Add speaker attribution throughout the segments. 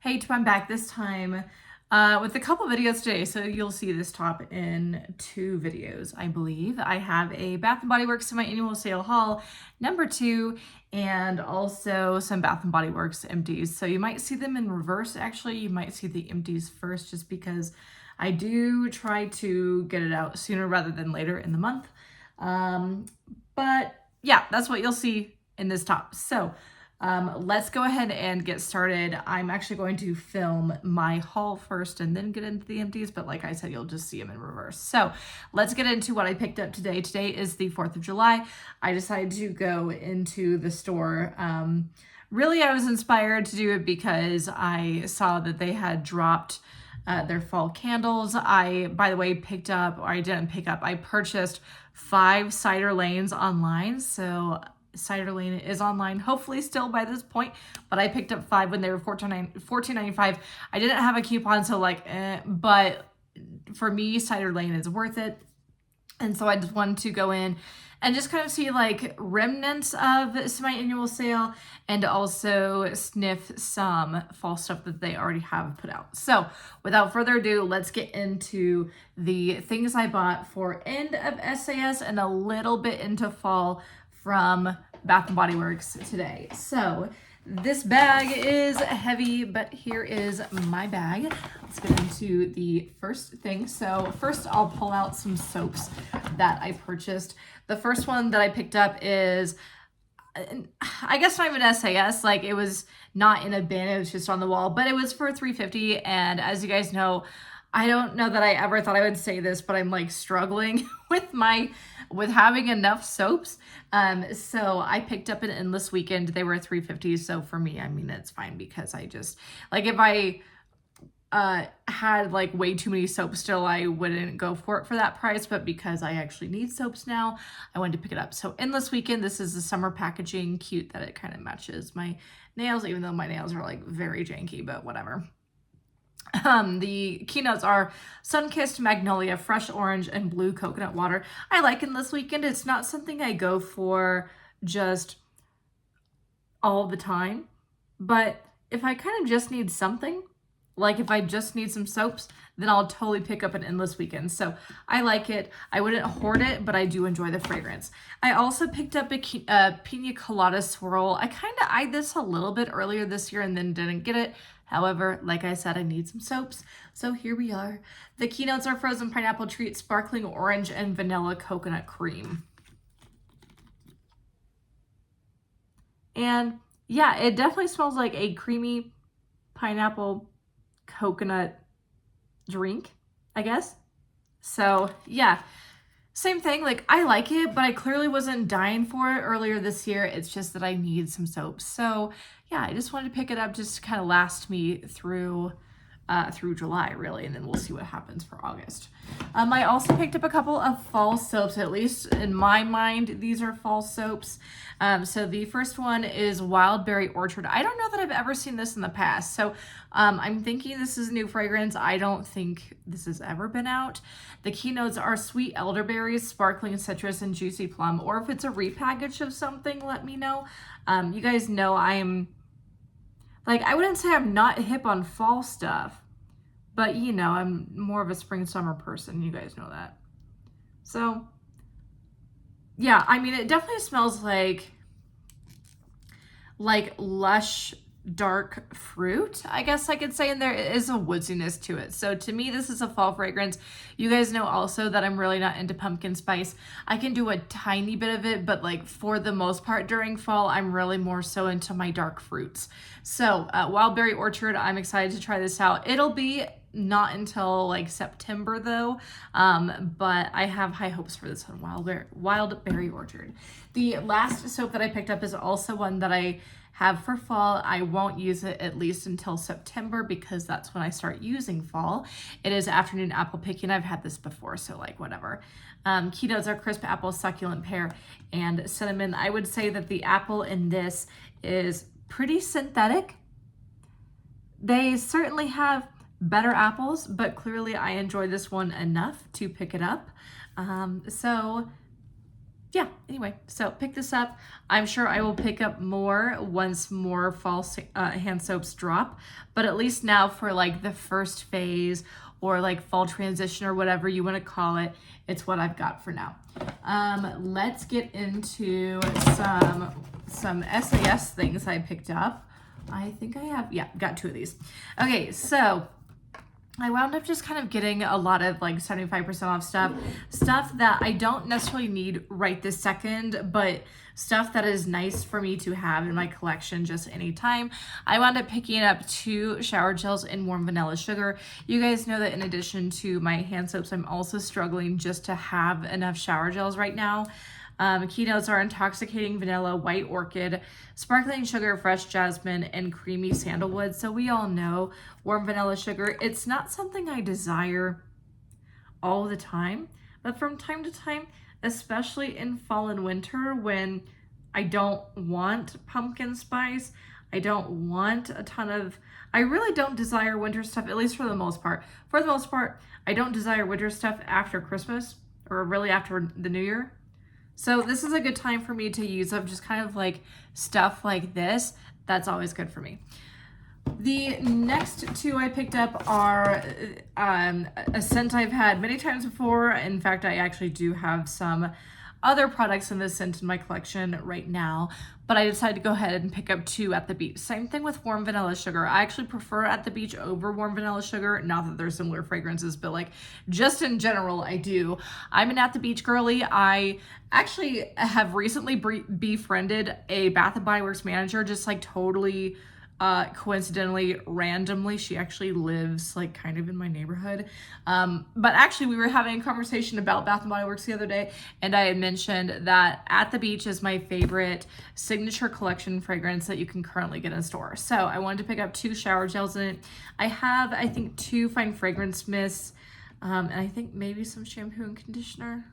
Speaker 1: Hey, I'm back this time with a couple videos today. So you'll see this top in 2 videos, I believe. I have a Bath & Body Works semi-annual sale haul #2 and also some Bath & Body Works empties. So you might see them in reverse. Actually, you might see the empties first just because I do try to get it out sooner rather than later in the month. But yeah, that's what you'll see in this top. So let's go ahead and get started. I'm actually going to film my haul first and then get into the empties, but like I said, you'll just see them in reverse. So let's get into what I picked up today. Today is the 4th of July. I decided to go into the store. Really, I was inspired to do it because I saw that they had dropped their fall candles. I, by the way, I purchased 5 cider lanes online. So cider lane is online, hopefully still by this point, but I picked up 5 when they were $14.95. I didn't have a coupon, so but for me, cider lane is worth it. And so I just wanted to go in and just kind of see like remnants of semi-annual sale and also sniff some fall stuff that they already have put out. So without further ado, let's get into the things I bought for end of SAS and a little bit into fall from Bath & Body Works today. So this bag is heavy, but here is my bag. Let's get into the first thing. So first I'll pull out some soaps that I purchased. The first one that I picked up is, I guess not even SAS, like it was not in a bin, it was just on the wall, but it was for $3.50. And as you guys know, I don't know that I ever thought I would say this, but I'm like struggling with having enough soaps. So I picked up an endless weekend. They were $3.50. So for me, I mean, it's fine because I just like, if I had like way too many soaps still, I wouldn't go for it for that price, but because I actually need soaps now, I wanted to pick it up. So endless weekend, this is the summer packaging, cute that it kind of matches my nails, even though my nails are like very janky, but whatever. The keynotes are Sun-Kissed Magnolia, Fresh Orange, and Blue Coconut Water. I like endless weekend. It's not something I go for just all the time, but if I kind of just need something, like if I just need some soaps, then I'll totally pick up an endless weekend. So I like it. I wouldn't hoard it, but I do enjoy the fragrance. I also picked up a Pina Colada Swirl. I kind of eyed this a little bit earlier this year and then didn't get it. However, like I said, I need some soaps. So here we are. The keynotes are Frozen Pineapple Treat, Sparkling Orange, and Vanilla Coconut Cream. And yeah, it definitely smells like a creamy pineapple coconut drink, I guess. So yeah, same thing. Like I like it, but I clearly wasn't dying for it earlier this year. It's just that I need some soaps. So yeah, I just wanted to pick it up just to kind of last me through July, really, and then we'll see what happens for August. I also picked up a couple of fall soaps. At least in my mind, these are fall soaps. So the first one is Wild Berry Orchard. I don't know that I've ever seen this in the past, so I'm thinking this is a new fragrance. I don't think this has ever been out. The keynotes are Sweet Elderberries, Sparkling Citrus, and Juicy Plum, or if it's a repackage of something, let me know. You guys know I'm like, I wouldn't say I'm not hip on fall stuff, but you know, I'm more of a spring summer person. You guys know that. So yeah, I mean, it definitely smells like lush, dark fruit, I guess I could say, and there is a woodsiness to it. So to me, this is a fall fragrance. You guys know also that I'm really not into pumpkin spice. I can do a tiny bit of it, but like for the most part during fall, I'm really more so into my dark fruits. So Wild Berry Orchard, I'm excited to try this out. It'll be not until like September though, but I have high hopes for this one, Wild Berry Orchard. The last soap that I picked up is also one that I have for fall. I won't use it at least until September because that's when I start using fall. It is Afternoon Apple Picking. I've had this before, so like whatever. Keynotes are Crisp Apple, Succulent Pear, and Cinnamon. I would say that the apple in this is pretty synthetic. They certainly have better apples, but clearly I enjoy this one enough to pick it up. So yeah, anyway, so pick this up. I'm sure I will pick up more once more fall hand soaps drop, but at least now for like the first phase or like fall transition or whatever you want to call it, it's what I've got for now. Let's get into some SAS things I picked up. I think I have, yeah, got 2 of these. Okay, so I wound up just kind of getting a lot of like 75% off stuff that I don't necessarily need right this second, but stuff that is nice for me to have in my collection just anytime. I wound up picking up 2 shower gels in warm vanilla sugar. You guys know that in addition to my hand soaps, I'm also struggling just to have enough shower gels right now. Keynotes are intoxicating vanilla, white orchid, sparkling sugar, fresh jasmine, and creamy sandalwood. So we all know warm vanilla sugar. It's not something I desire all the time, but from time to time, especially in fall and winter when I don't want pumpkin spice, I don't want a ton of, I really don't desire winter stuff, at least for the most part. For the most part, I don't desire winter stuff after Christmas or really after the New Year. So this is a good time for me to use up just kind of like stuff like this. That's always good for me. The next 2 I picked up are a scent I've had many times before. In fact, I actually do have some other products in this scent in my collection right now, but I decided to go ahead and pick up 2 at the beach. Same thing with warm vanilla sugar. I actually prefer at the beach over warm vanilla sugar. Not that they're similar fragrances, but like just in general, I do. I'm an at the beach girly. I actually have recently befriended a Bath & Body Works manager, just like totally coincidentally, randomly. She actually lives like kind of in my neighborhood. But actually we were having a conversation about Bath & Body Works the other day, and I had mentioned that At the Beach is my favorite signature collection fragrance that you can currently get in store. So I wanted to pick up 2 shower gels in it. I have, I think, 2 fine fragrance mists, and I think maybe some shampoo and conditioner.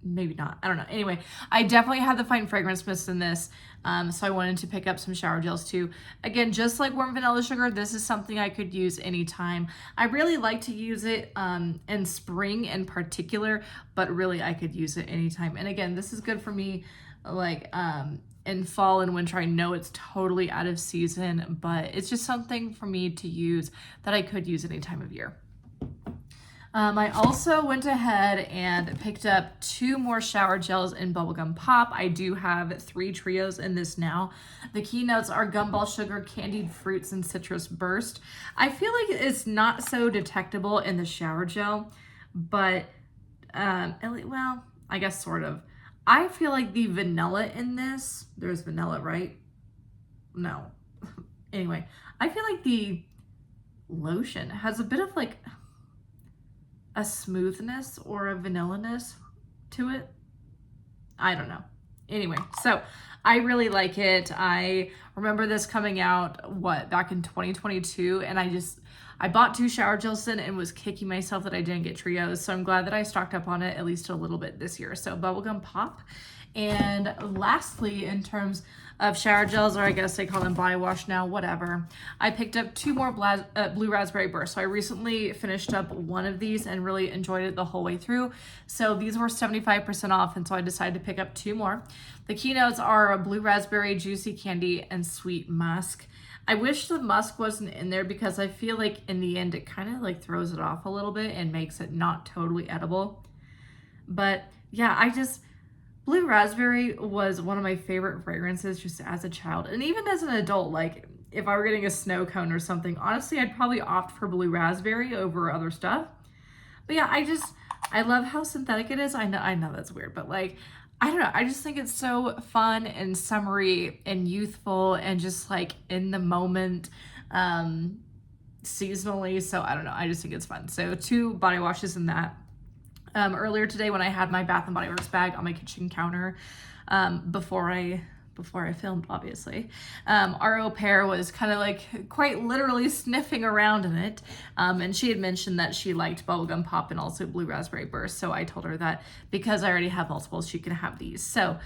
Speaker 1: Maybe not, I don't know. Anyway, I definitely have the fine fragrance mist in this, so I wanted to pick up some shower gels too. Again, just like warm vanilla sugar, this is something I could use anytime. I really like to use it in spring in particular, but really I could use it anytime. And again, this is good for me like in fall and winter. I know it's totally out of season, but it's just something for me to use that I could use any time of year. I also went ahead and picked up 2 more shower gels in Bubblegum Pop. I do have 3 trios in this now. The keynotes are Gumball Sugar, Candied Fruits, and Citrus Burst. I feel like it's not so detectable in the shower gel, but, well, I guess sort of. I feel like the vanilla in this, there's vanilla, right? No. Anyway, I feel like the lotion has a bit of like a smoothness or a vanilla-ness to it. I don't know. Anyway, so I really like it. I remember this coming out, back in 2022, and I bought 2 shower gels in and was kicking myself that I didn't get trios, so I'm glad that I stocked up on it at least a little bit this year. So Bubblegum Pop. And lastly, in terms of shower gels, or I guess they call them body wash now, whatever, I picked up 2 more Blue Raspberry Burst. So I recently finished up one of these and really enjoyed it the whole way through. So these were 75% off, and so I decided to pick up 2 more. The keynotes are Blue Raspberry, Juicy Candy, and Sweet Musk. I wish the musk wasn't in there because I feel like in the end it kind of like throws it off a little bit and makes it not totally edible. But yeah, Blue Raspberry was one of my favorite fragrances just as a child. And even as an adult, like if I were getting a snow cone or something, honestly, I'd probably opt for Blue Raspberry over other stuff. But yeah, I love how synthetic it is. I know that's weird, but like, I don't know. I just think it's so fun and summery and youthful and just like in the moment, seasonally. So I don't know. I just think it's fun. So 2 body washes in that. Earlier today when I had my Bath & Body Works bag on my kitchen counter, before I filmed, obviously, our au pair was kind of like quite literally sniffing around in it, and she had mentioned that she liked Bubblegum Pop and also Blue Raspberry Burst, so I told her that because I already have multiples, she can have these. So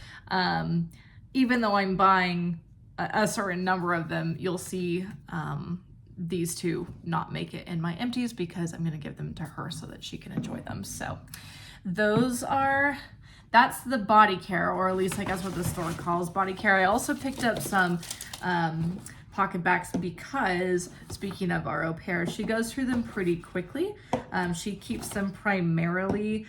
Speaker 1: even though I'm buying a certain number of them, you'll see these 2 not make it in my empties because I'm going to give them to her so that she can enjoy them. So those are that's the body care, or at least I guess what the store calls body care. I also picked up some PocketBacs because, speaking of our au pair, she goes through them pretty quickly. She keeps them primarily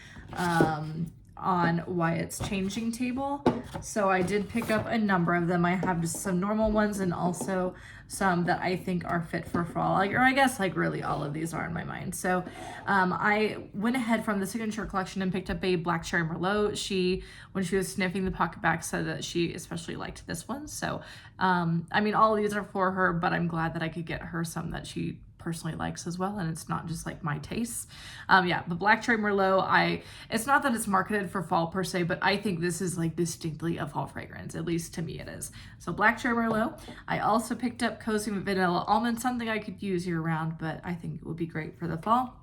Speaker 1: on Wyatt's changing table. So I did pick up a number of them. I have just some normal ones and also some that I think are fit for fall, or I guess like really all of these are in my mind. So I went ahead from the Signature collection and picked up a Black Cherry Merlot. When she was sniffing the PocketBac, said that she especially liked this one. So I mean, all of these are for her, but I'm glad that I could get her some that she personally likes as well, and it's not just like my tastes. Yeah, the Black Cherry Merlot, it's not that it's marketed for fall per se, but I think this is like distinctly a fall fragrance, at least to me it is. So Black Cherry Merlot. I also picked up Cozy Vanilla Almond, something I could use year round, but I think it would be great for the fall.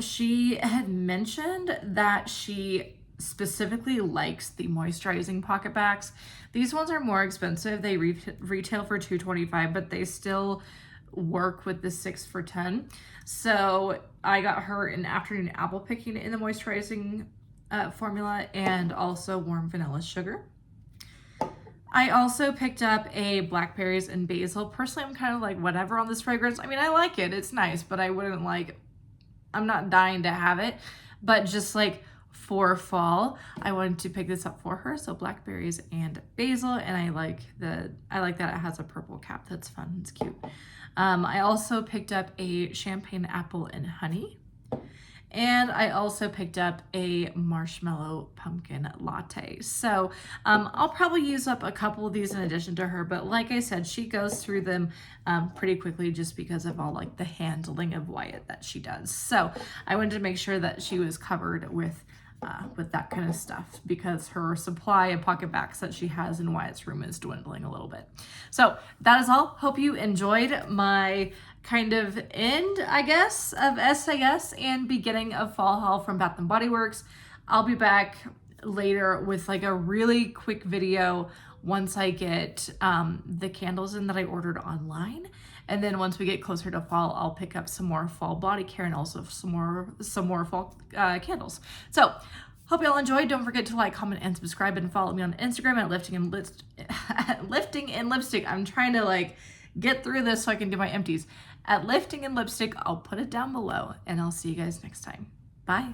Speaker 1: She had mentioned that she specifically likes the moisturizing PocketBacs. These ones are more expensive. They retail for $2.25, but they still work with the 6 for $10. So I got her an afternoon apple picking in the moisturizing formula, and also warm vanilla sugar. I also picked up a blackberries and basil. Personally, I'm kind of like whatever on this fragrance. I mean, I like it, it's nice, but I'm not dying to have it, but just like for fall, I wanted to pick this up for her. So blackberries and basil, and I like that it has a purple cap. That's fun, it's cute. I also picked up a champagne apple and honey, and I also picked up a marshmallow pumpkin latte. So I'll probably use up a couple of these in addition to her, but like I said, she goes through them pretty quickly just because of all like the handling of Wyatt that she does. So I wanted to make sure that she was covered with that kind of stuff, because her supply of PocketBacs that she has in Wyatt's room is dwindling a little bit. So that is all. Hope you enjoyed my kind of end, I guess, of SAS and beginning of fall haul from Bath & Body Works. I'll be back later with like a really quick video once I get the candles in that I ordered online. And then once we get closer to fall, I'll pick up some more fall body care and also some more fall candles. So hope y'all enjoyed. Don't forget to like, comment, and subscribe, and follow me on Instagram at Lifting and Lipstick. I'm trying to like get through this so I can do my empties. At Lifting and Lipstick, I'll put it down below, and I'll see you guys next time. Bye.